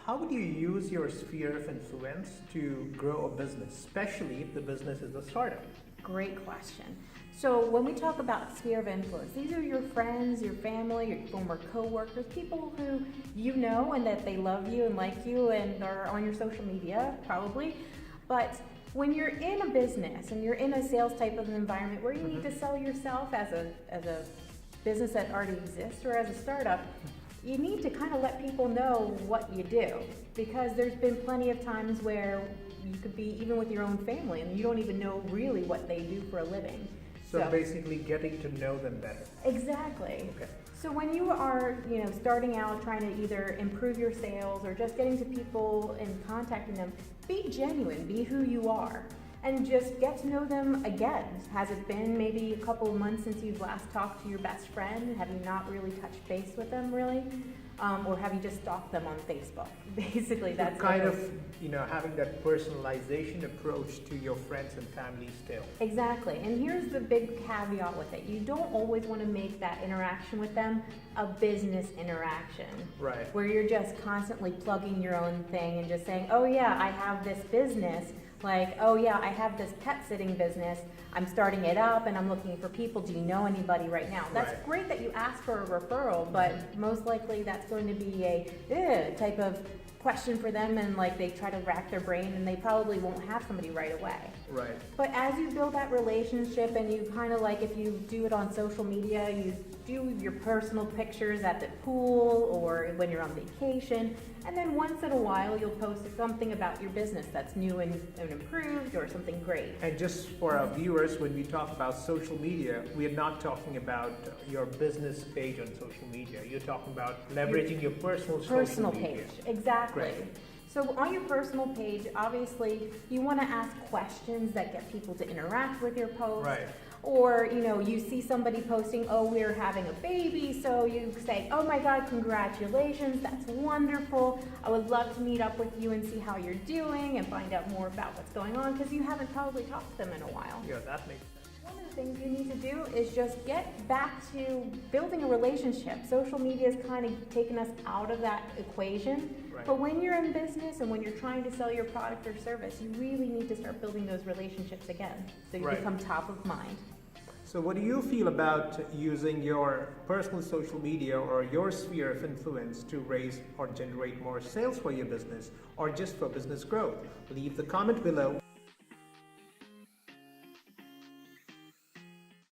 how would you use your sphere of influence to grow a business, especially if the business is a startup? Great question. So when we talk about sphere of influence, these are your friends, your family, your former coworkers, people who you know and that they love you and like you and are on your social media probably. But when you're in a business and you're in a sales type of environment where you need to sell yourself as a business that already exists or as a startup, you need to kind of let people know what you do, because there's been plenty of times where you could be even with your own family and you don't even know really what they do for a living. So basically getting to know them better. Exactly. Okay. So when you are, starting out trying to either improve your sales or just getting to people and contacting them, be genuine, be who you are, and just get to know them again. Has it been maybe a couple of months since you've last talked to your best friend? Have you not really touched base with them really? Or have you just stalked them on Facebook? Basically, So that's kind of, having that personalization approach to your friends and family still. Exactly. And here's the big caveat with it. You don't always want to make that interaction with them a business interaction. Right. Where you're just constantly plugging your own thing and just saying, oh yeah, I have this business. Like, oh yeah, I have this pet sitting business. I'm starting it up and I'm looking for people. Do you know anybody right now? That's Right. great that you ask for a referral, but most likely that's going to be a type of question for them, and like they try to rack their brain and they probably won't have somebody right away. Right. But as you build that relationship and you kind of like, if you do it on social media, you do your personal pictures at the pool or when you're on vacation, and then once in a while you'll post something about your business that's new and improved or something great. And just for our viewers, when we talk about social media, we are not talking about your business page on social media. You're talking about leveraging your personal social media. Page, exactly. Great. So on your personal page, obviously, you want to ask questions that get people to interact with your post. Right. Or, you see somebody posting, oh, we're having a baby, so you say, oh my God, congratulations, that's wonderful. I would love to meet up with you and see how you're doing and find out more about what's going on, because you haven't probably talked to them in a while. Yeah, that makes sense. One of the things you need to do is just get back to building a relationship. Social media has kind of taken us out of that equation. Right. But when you're in business and when you're trying to sell your product or service, you really need to start building those relationships again so you Right. become top of mind. So what do you feel about using your personal social media or your sphere of influence to raise or generate more sales for your business or just for business growth? Leave the comment below.